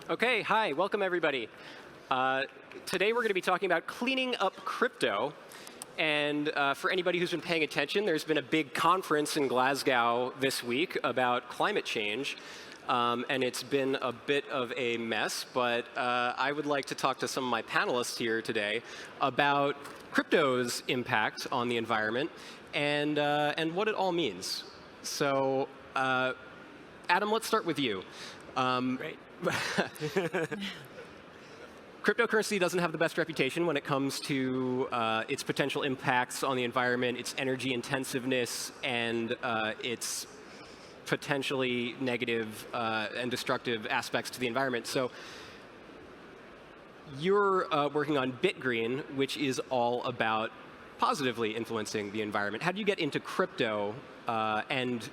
Okay, hi, welcome everybody. Today we're going to be talking about cleaning up crypto. And for anybody who's been paying attention, there's been a big conference in Glasgow this week about climate change. And it's been a bit of a mess, but I would like to talk to some of my panelists here today about crypto's impact on the environment and what it all means. So, Adam, let's start with you. Great. Cryptocurrency doesn't have the best reputation when it comes to its potential impacts on the environment, its energy intensiveness, and its potentially negative and destructive aspects to the environment. So you're working on Bitgreen, which is all about positively influencing the environment. How do you get into crypto and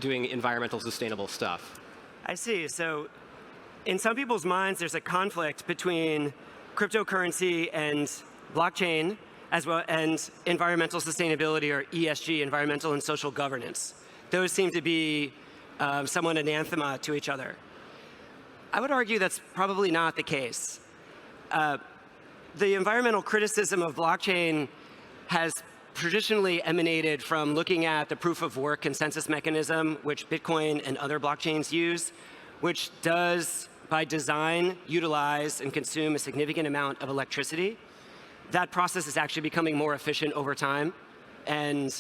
doing environmental sustainable stuff? I see. So in some people's minds, there's a conflict between cryptocurrency and blockchain, as well as environmental sustainability, or ESG, environmental and social governance. Those seem to be somewhat anathema to each other. I would argue that's probably not the case. The environmental criticism of blockchain has traditionally emanated from looking at the proof of work consensus mechanism, which Bitcoin and other blockchains use, which does, by design, utilize and consume a significant amount of electricity. That process is actually becoming more efficient over time, and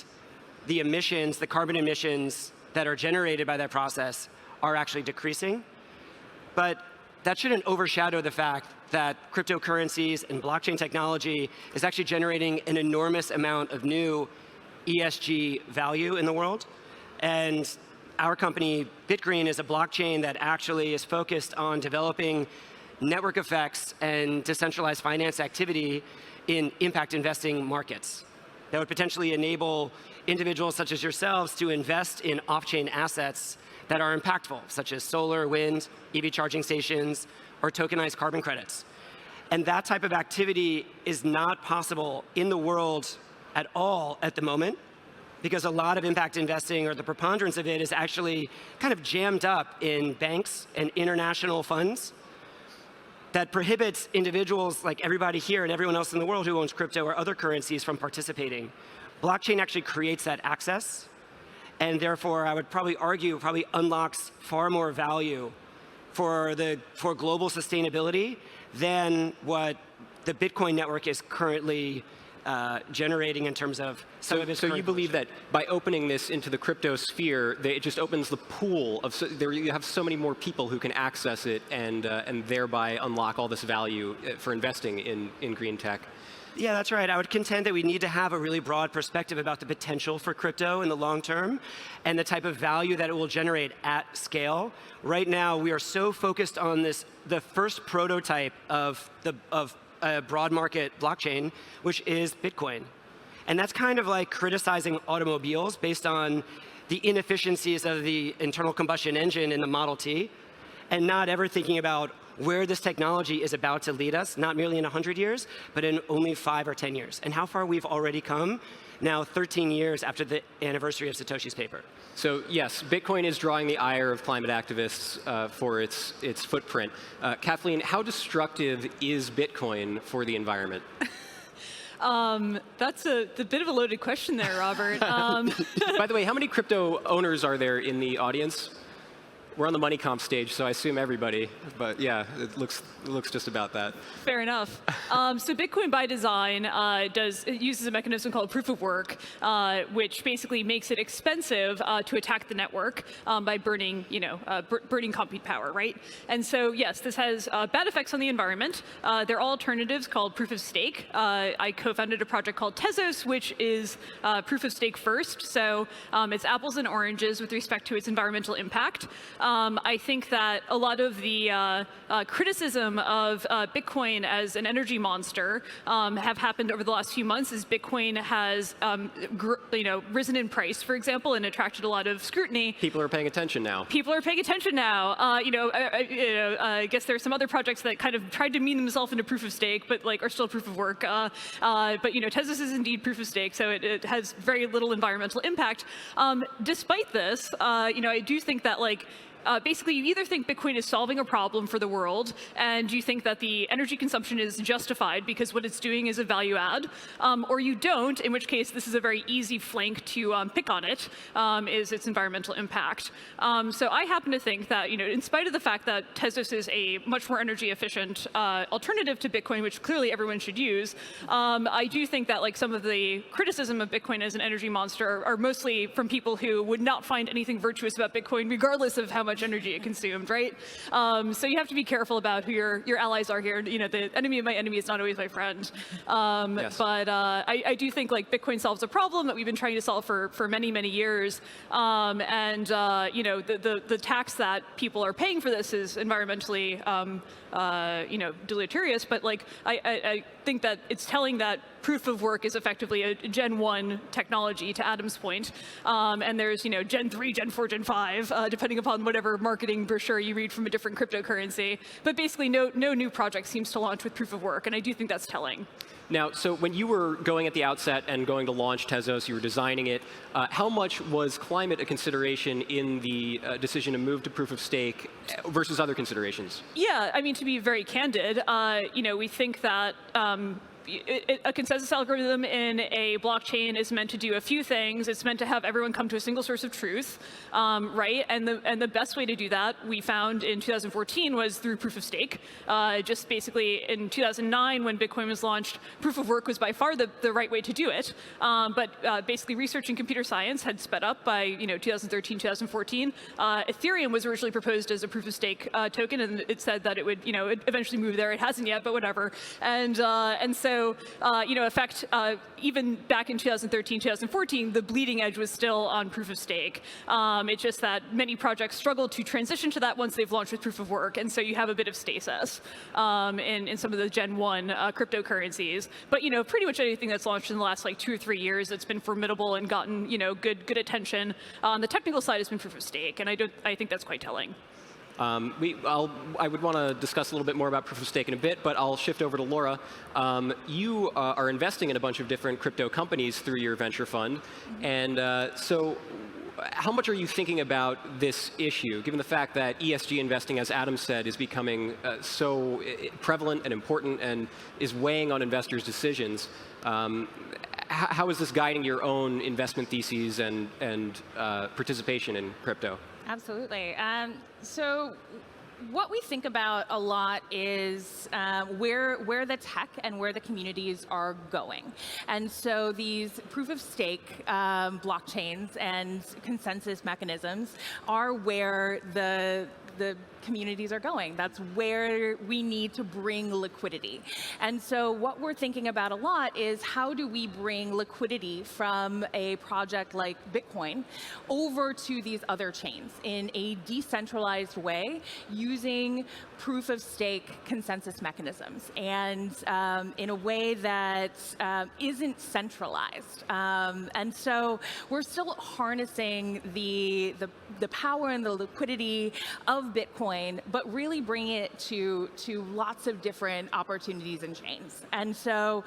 the emissions, the carbon emissions that are generated by that process are actually decreasing. But that shouldn't overshadow the fact that cryptocurrencies and blockchain technology is actually generating an enormous amount of new ESG value in the world. And our company, Bitgreen, is a blockchain that actually is focused on developing network effects and decentralized finance activity in impact investing markets that would potentially enable individuals such as yourselves to invest in off-chain assets that are impactful, such as solar, wind, EV charging stations, or tokenized carbon credits. And that type of activity is not possible in the world at all at the moment, because a lot of impact investing, or the preponderance of it, is actually kind of jammed up in banks and international funds that prohibits individuals like everybody here and everyone else in the world who owns crypto or other currencies from participating. Blockchain actually creates that access, and therefore I would probably argue probably unlocks far more value for global sustainability than what the Bitcoin network is currently generating in terms of some of its. So you believe that by opening this into the crypto sphere, it just opens the pool of, you have so many more people who can access it and thereby unlock all this value for investing in green tech? Yeah, that's right. I would contend that we need to have a really broad perspective about the potential for crypto in the long term and the type of value that it will generate at scale. Right now, we are so focused on the first prototype of a broad market blockchain, which is Bitcoin. And that's kind of like criticizing automobiles based on the inefficiencies of the internal combustion engine in the Model T, and not ever thinking about where this technology is about to lead us, not merely in 100 years, but in only 5 or 10 years, and how far we've already come now 13 years after the anniversary of Satoshi's paper. So yes, Bitcoin is drawing the ire of climate activists for its footprint. Kathleen, how destructive is Bitcoin for the environment? That's a bit of a loaded question there, Robert. By the way, how many crypto owners are there in the audience? We're on the money comp stage, so I assume everybody. But yeah, it looks just about that. Fair enough. So Bitcoin, by design, it uses a mechanism called proof of work, which basically makes it expensive to attack the network by burning, burning compute power, right? And so yes, this has bad effects on the environment. There are alternatives called proof of stake. I co-founded a project called Tezos, which is proof of stake first. So it's apples and oranges with respect to its environmental impact. I think that a lot of the criticism of Bitcoin as an energy monster have happened over the last few months as Bitcoin has risen in price, for example, and attracted a lot of scrutiny. People are paying attention now. People are paying attention now. I guess there are some other projects that kind of tried to mean themselves into proof of stake, but are still proof of work. But Tezos is indeed proof of stake, so it has very little environmental impact. Despite this, I do think that basically you either think Bitcoin is solving a problem for the world, and you think that the energy consumption is justified because what it's doing is a value add, or you don't, in which case this is a very easy flank to pick on it, is its environmental impact. So I happen to think that, in spite of the fact that Tezos is a much more energy efficient alternative to Bitcoin, which clearly everyone should use, I do think that some of the criticism of Bitcoin as an energy monster are mostly from people who would not find anything virtuous about Bitcoin, regardless of how much energy it consumed, right? So you have to be careful about who your allies are here. The enemy of my enemy is not always my friend. Yes. But I do think Bitcoin solves a problem that we've been trying to solve for many, many years. The tax that people are paying for this is environmentally deleterious, but I think that it's telling that proof of work is effectively a Gen 1 technology, to Adam's point. And there's Gen 3, Gen 4, Gen 5, depending upon whatever marketing brochure you read from a different cryptocurrency. But basically no new project seems to launch with proof of work, and I do think that's telling. Now, so when you were going at the outset and going to launch Tezos, you were designing it, how much was climate a consideration in the decision to move to proof of stake versus other considerations? Yeah, I mean, to be very candid, we think that a consensus algorithm in a blockchain is meant to do a few things. It's meant to have everyone come to a single source of truth, right? And the best way to do that, we found in 2014, was through proof of stake. Just basically in 2009, when Bitcoin was launched, proof of work was by far the right way to do it. But basically, research in computer science had sped up by 2013, 2014. Ethereum was originally proposed as a proof of stake token, and it said that it would eventually move there. It hasn't yet, but whatever. And so in fact, even back in 2013, 2014, the bleeding edge was still on proof of stake. It's just that many projects struggle to transition to that once they've launched with proof of work, and so you have a bit of stasis in some of the Gen 1 cryptocurrencies. But pretty much anything that's launched in the last 2 or 3 years that's been formidable and gotten good attention on the technical side has been proof of stake, and I think that's quite telling. I would want to discuss a little bit more about proof of stake in a bit, but I'll shift over to Laura. You are investing in a bunch of different crypto companies through your venture fund, and so how much are you thinking about this issue, given the fact that ESG investing, as Adam said, is becoming so prevalent and important and is weighing on investors' decisions? How is this guiding your own investment theses and participation in crypto? Absolutely. So what we think about a lot is where the tech and where the communities are going. And so these proof of stake blockchains and consensus mechanisms are where the communities are going. That's where we need to bring liquidity. And so what we're thinking about a lot is how do we bring liquidity from a project like Bitcoin over to these other chains in a decentralized way using proof of stake consensus mechanisms and in a way that isn't centralized. And so we're still harnessing the power and the liquidity of Bitcoin, but really bringing it to lots of different opportunities and chains. And so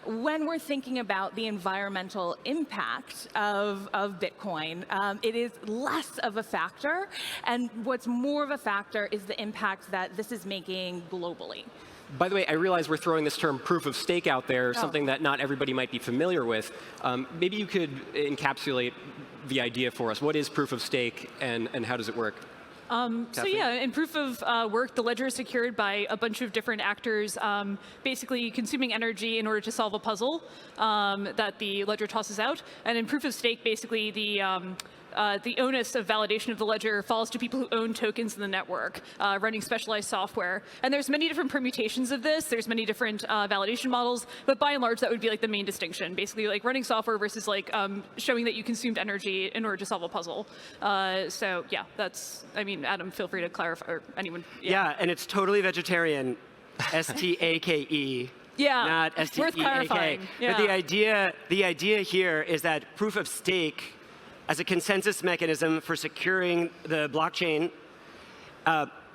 when we're thinking about the environmental impact of Bitcoin, it is less of a factor, and what's more of a factor is the impact that this is making globally. By the way, I realize we're throwing this term proof of stake out there, something that not everybody might be familiar with. Maybe you could encapsulate the idea for us. What is proof of stake and how does it work? So yeah, in proof of work, the ledger is secured by a bunch of different actors, basically consuming energy in order to solve a puzzle that the ledger tosses out. And in proof of stake, basically the onus of validation of the ledger falls to people who own tokens in the network, running specialized software. And there's many different permutations of this. There's many different validation models, but by and large, that would be the main distinction. Basically, running software versus showing that you consumed energy in order to solve a puzzle. So yeah, that's. I mean, Adam, feel free to clarify, or anyone. Yeah, and it's totally vegetarian. S-T-A-K-E. Yeah, not S-T-E-A-K. worth clarifying. Yeah. But the idea here is that proof of stake as a consensus mechanism for securing the blockchain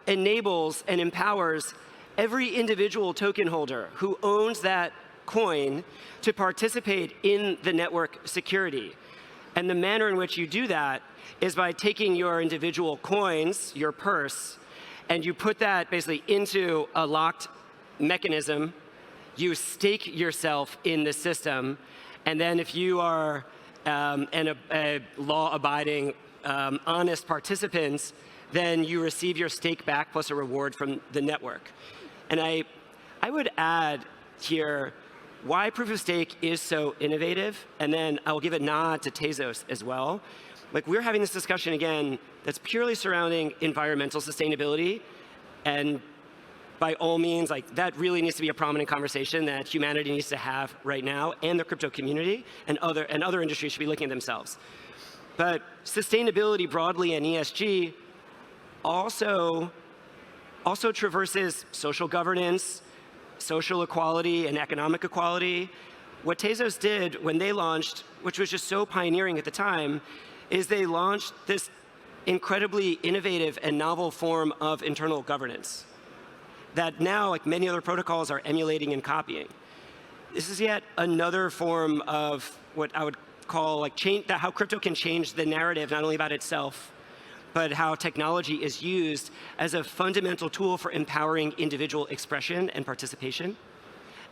enables and empowers every individual token holder who owns that coin to participate in the network security. And the manner in which you do that is by taking your individual coins, your purse, and you put that basically into a locked mechanism. You stake yourself in the system, and then if you are a law-abiding, honest participant, then you receive your stake back plus a reward from the network. And I would add here why proof of stake is so innovative, and then I'll give a nod to Tezos as well. Like, we're having this discussion again that's purely surrounding environmental sustainability, and by all means, like, that really needs to be a prominent conversation that humanity needs to have right now, and the crypto community and other industries should be looking at themselves. But sustainability broadly and ESG also traverses social governance, social equality, and economic equality. What Tezos did when they launched, which was just so pioneering at the time, is they launched this incredibly innovative and novel form of internal governance that now, like many other protocols, are emulating and copying. This is yet another form of what I would call like how crypto can change the narrative, not only about itself, but how technology is used as a fundamental tool for empowering individual expression and participation.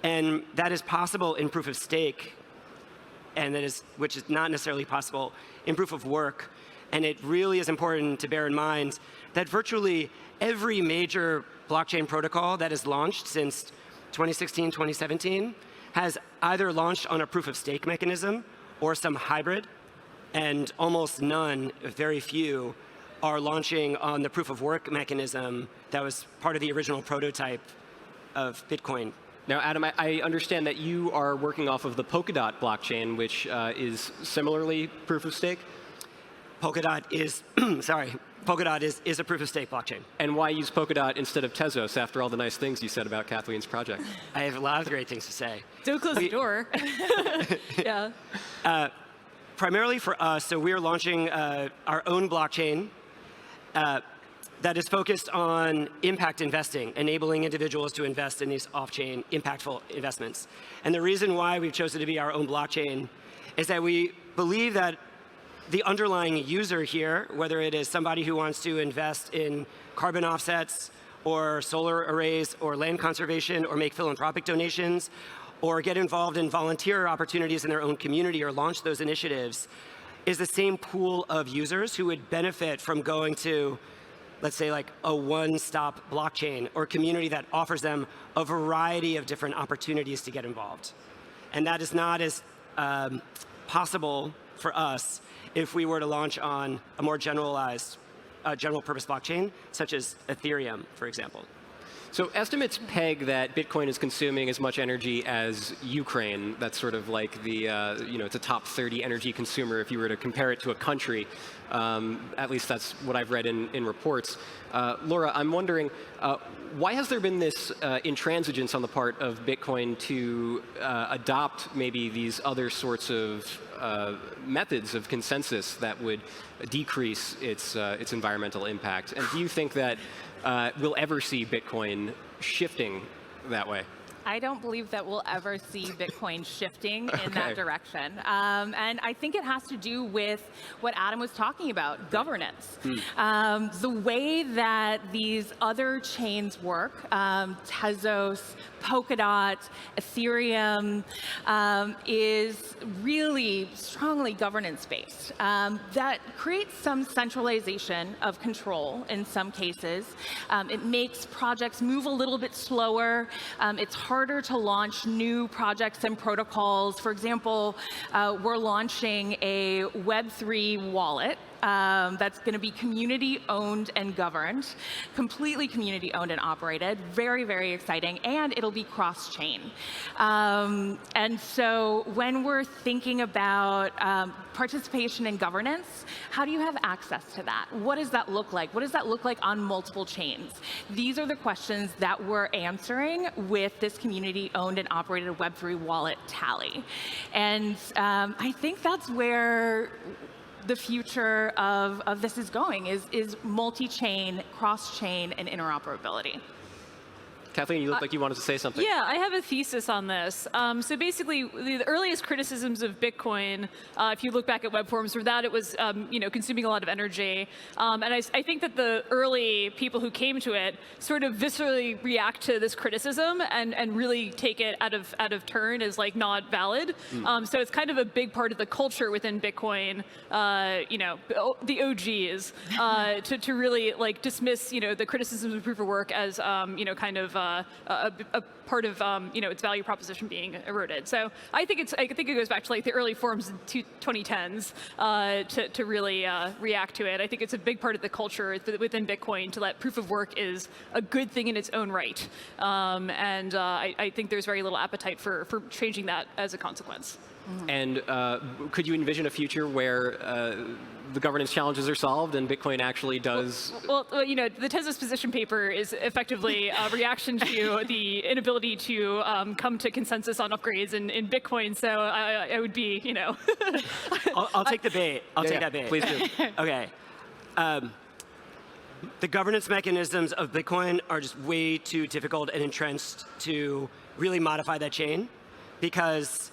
And that is possible in proof of stake, and which is not necessarily possible in proof of work. And it really is important to bear in mind that virtually every major blockchain protocol that has launched since 2016, 2017 has either launched on a proof of stake mechanism or some hybrid, and almost none, very few, are launching on the proof of work mechanism that was part of the original prototype of Bitcoin. Now, Adam, I understand that you are working off of the Polkadot blockchain, which is similarly proof of stake. Polkadot is, Polkadot is a proof of stake blockchain. And why use Polkadot instead of Tezos after all the nice things you said about Kathleen's project? I have a lot of great things to say. Don't close the door. Yeah. Primarily for us, so we are launching our own blockchain that is focused on impact investing, enabling individuals to invest in these off-chain impactful investments. And the reason why we've chosen to be our own blockchain is that we believe that the underlying user here, whether it is somebody who wants to invest in carbon offsets or solar arrays or land conservation or make philanthropic donations or get involved in volunteer opportunities in their own community or launch those initiatives, is the same pool of users who would benefit from going to, let's say, like a one-stop blockchain or community that offers them a variety of different opportunities to get involved. And that is not as possible for us if we were to launch on a more generalized, general-purpose blockchain, such as Ethereum, for example. So estimates peg that Bitcoin is consuming as much energy as Ukraine. That's sort of like the, it's a top 30 energy consumer if you were to compare it to a country. At least that's what I've read in reports. Laura, I'm wondering, why has there been this intransigence on the part of Bitcoin to adopt maybe these other sorts of methods of consensus that would decrease its environmental impact? And do you think that we'll ever see Bitcoin shifting that way? I don't believe that we'll ever see Bitcoin shifting in that direction. And I think it has to do with what Adam was talking about, governance. The way that these other chains work, Tezos, Polkadot, Ethereum, is really strongly governance-based. That creates some centralization of control in some cases. It makes projects move a little bit slower. It's harder to launch new projects and protocols. For example, we're launching a Web3 wallet that's going to be community-owned and governed, completely community-owned and operated. Very, very exciting, and it'll be cross-chain. And so when we're thinking about participation and governance, how do you have access to that? What does that look like? What does that look like on multiple chains? These are the questions that we're answering with this community-owned and operated Web3 wallet Tally. And I think that's where the future of this is going, is multi-chain, cross-chain, and interoperability. Kathleen, you look like you wanted to say something. Yeah, I have a thesis on this. So basically, the earliest criticisms of Bitcoin, if you look back at web forums, were that it was consuming a lot of energy. And I think that the early people who came to it sort of viscerally react to this criticism and really take it out of turn as like not valid. So it's kind of a big part of the culture within Bitcoin, the OGs, to really like dismiss the criticisms of proof of work as kind of a part of its value proposition being eroded. So I think it goes back to like the early forums in 2010s to really react to it. I think it's a big part of the culture within Bitcoin to let proof of work is a good thing in its own right, and I think there's very little appetite for changing that as a consequence. And could you envision a future where the governance challenges are solved and Bitcoin actually does? Well, the Tezos position paper is effectively a reaction to the inability to come to consensus on upgrades in Bitcoin. So I would be, I'll take the bait. I'll take that bait. Please do. Okay. The governance mechanisms of Bitcoin are just way too difficult and entrenched to really modify that chain because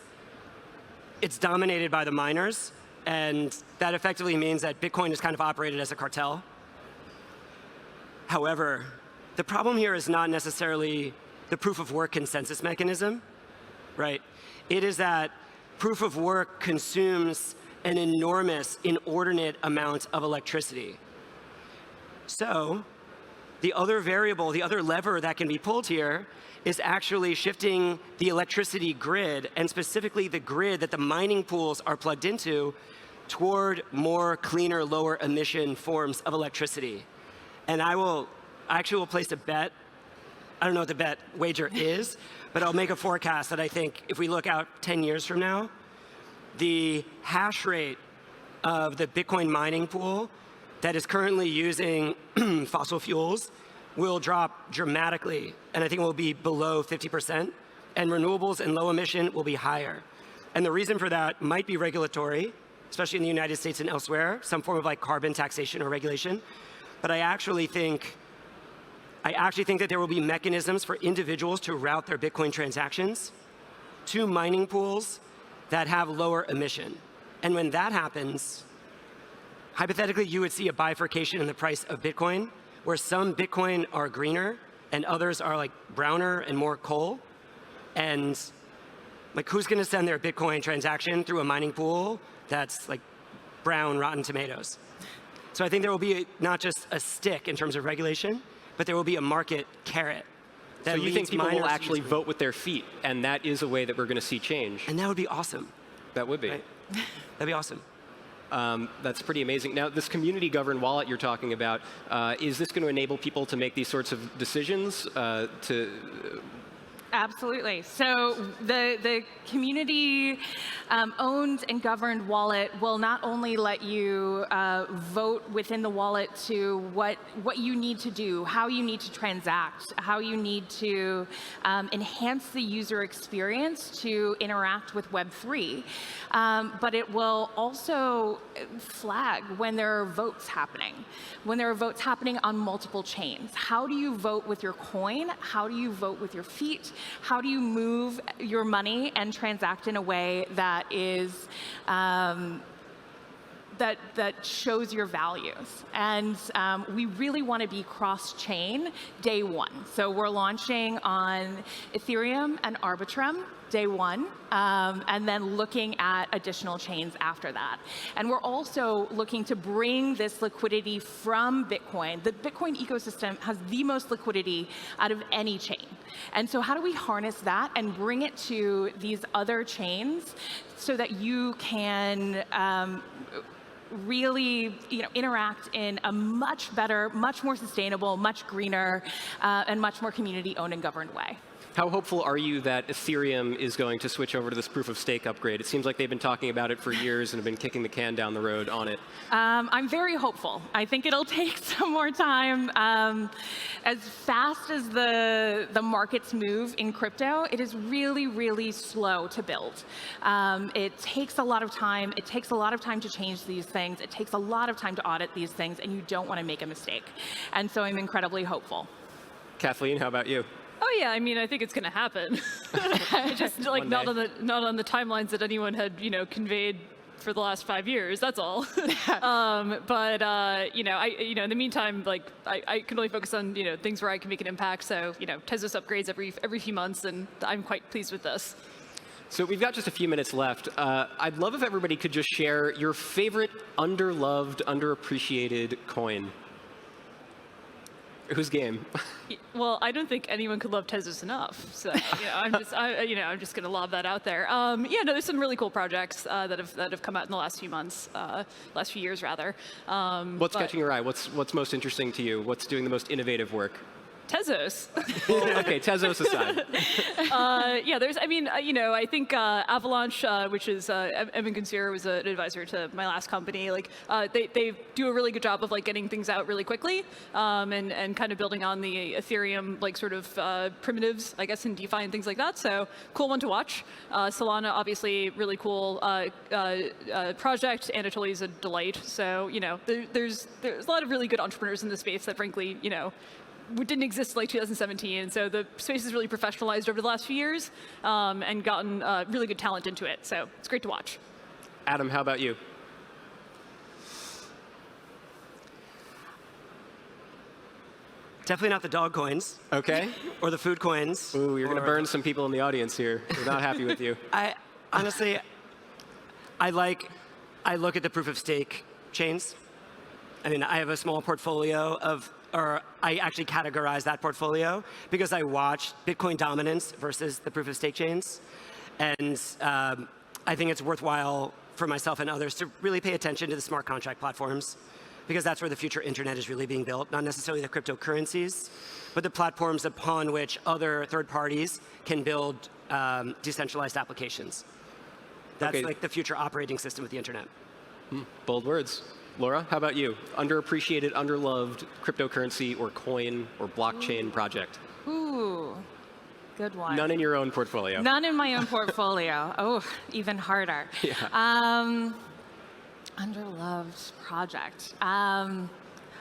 it's dominated by the miners, and that effectively means that Bitcoin is kind of operated as a cartel. However, the problem here is not necessarily the proof of work consensus mechanism, right? It is that proof of work consumes an enormous, inordinate amount of electricity. So the other variable, the other lever that can be pulled here is actually shifting the electricity grid, and specifically the grid that the mining pools are plugged into, toward more cleaner, lower emission forms of electricity. And I actually will place a bet. I don't know what the bet wager is, but I'll make a forecast that I think if we look out 10 years from now, the hash rate of the Bitcoin mining pool that is currently using fossil fuels will drop dramatically, and I think it will be below 50%, and renewables and low emission will be higher. And the reason for that might be regulatory, especially in the United States and elsewhere, some form of like carbon taxation or regulation. But I actually think that there will be mechanisms for individuals to route their Bitcoin transactions to mining pools that have lower emission. And when that happens, hypothetically, you would see a bifurcation in the price of Bitcoin, where some Bitcoin are greener and others are like browner and more coal. And like, who's gonna send their Bitcoin transaction through a mining pool that's like brown, rotten tomatoes? So I think there will be not just a stick in terms of regulation, but there will be a market carrot. So you think people will actually vote with their feet, and that is a way that we're gonna see change? And that would be awesome. That would be. Right? That'd be awesome. That's pretty amazing. Now, this community-governed wallet you're talking about, is this going to enable people to make these sorts of decisions? Absolutely. So the community owned and governed wallet will not only let you vote within the wallet to what you need to do, how you need to transact, how you need to enhance the user experience to interact with Web3, but it will also flag when there are votes happening. When there are votes happening on multiple chains. How do you vote with your coin? How do you vote with your feet? How do you move your money and transact in a way that is that shows your values? And we really want to be cross-chain day one. So we're launching on Ethereum and Arbitrum day one, and then looking at additional chains after that. And we're also looking to bring this liquidity from Bitcoin. The Bitcoin ecosystem has the most liquidity out of any chain. And so how do we harness that and bring it to these other chains so that you can really interact in a much better, much more sustainable, much greener, and much more community-owned and governed way? How hopeful are you that Ethereum is going to switch over to this proof of stake upgrade? It seems like they've been talking about it for years and have been kicking the can down the road on it. I'm very hopeful. I think it'll take some more time. As fast as the markets move in crypto, it is really, really slow to build. It takes a lot of time. It takes a lot of time to change these things. It takes a lot of time to audit these things, and you don't want to make a mistake. And so I'm incredibly hopeful. Kathleen, how about you? Oh yeah, I mean, I think it's going to happen. Just like not on the timelines that anyone had, conveyed for the last 5 years. That's all. But in the meantime, like I can only focus on things where I can make an impact. So Tezos upgrades every few months, and I'm quite pleased with this. So we've got just a few minutes left. I'd love if everybody could just share your favorite underloved, underappreciated coin. Whose game? Well, I don't think anyone could love Tezos enough. So I'm just going to lob that out there. There's some really cool projects that have come out in the last few months, last few years rather. What's catching your eye? What's most interesting to you? What's doing the most innovative work? Tezos. Okay, Tezos aside. I think Avalanche, which is Evan Gunsier was an advisor to my last company. Like they do a really good job of like getting things out really quickly, and kind of building on the Ethereum like sort of primitives, I guess, in DeFi and things like that. So cool one to watch. Solana, obviously, really cool project. Anatoly is a delight. So there's a lot of really good entrepreneurs in the space that, frankly, didn't exist like 2017, so the space has really professionalized over the last few years and gotten really good talent into it. So it's great to watch. Adam, how about you? Definitely not the dog coins. Okay. Or the food coins. Ooh, you're going to burn some people in the audience here. They're not happy with you. Honestly, I look at the proof of stake chains. I mean, I have a small portfolio I actually categorize that portfolio because I watch Bitcoin dominance versus the proof of stake chains. And I think it's worthwhile for myself and others to really pay attention to the smart contract platforms, because that's where the future internet is really being built, not necessarily the cryptocurrencies, but the platforms upon which other third parties can build decentralized applications. That's like the future operating system of the internet. Bold words. Laura, how about you? Underappreciated, underloved cryptocurrency or coin or blockchain project? Ooh, good one. None in your own portfolio. None in my own portfolio. Oh, even harder. Yeah. Underloved project.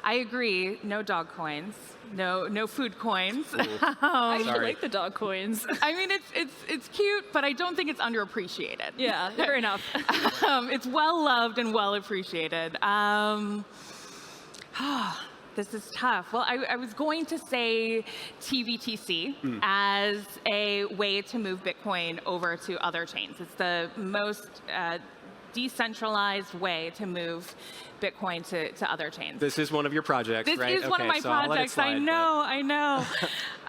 I agree. No dog coins. No food coins. I actually like the dog coins. I mean, it's cute, but I don't think it's underappreciated. Yeah, fair enough. It's well loved and well appreciated. This is tough. Well, I was going to say TVTC as a way to move Bitcoin over to other chains. It's the most decentralized way to move Bitcoin to other chains. This is one of your projects, this right? This is one of my projects. I know. Well,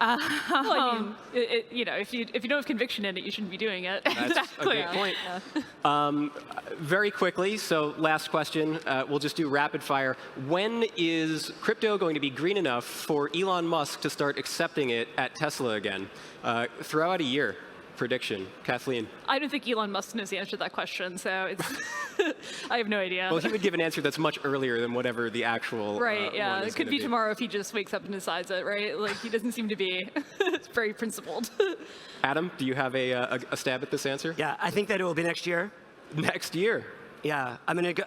I mean, if you don't have conviction in it, you shouldn't be doing it. That's exactly. a good point. Yeah. Very quickly, so last question. We'll just do rapid fire. When is crypto going to be green enough for Elon Musk to start accepting it at Tesla again? Throw out a year. Prediction. Kathleen. I don't think Elon Musk knows the answer to that question, so it's I have no idea. Well, he would give an answer that's much earlier than whatever the actual right, yeah. one is It could be tomorrow if he just wakes up and decides it, right? Like, he doesn't seem to be very principled. Adam, do you have a stab at this answer? Yeah, I think that it will be next year. Next year? Yeah,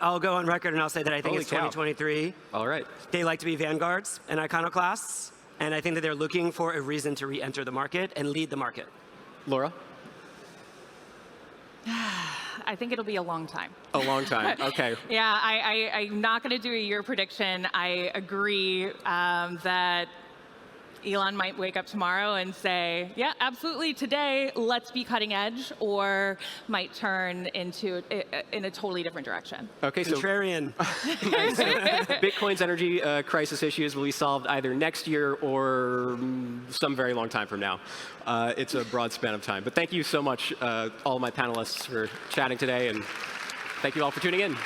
I'll go on record and I'll say that I think Holy it's cow. 2023. All right. They like to be vanguards and iconoclasts, and I think that they're looking for a reason to re-enter the market and lead the market. Laura? I think it'll be a long time. A long time, okay. Yeah, I'm not going to do a year prediction. I agree that Elon might wake up tomorrow and say, yeah, absolutely, today, let's be cutting edge, or might turn in a totally different direction. Okay, so Contrarian. Bitcoin's energy crisis issues will be solved either next year or some very long time from now. It's a broad span of time. But thank you so much, all my panelists, for chatting today, and thank you all for tuning in.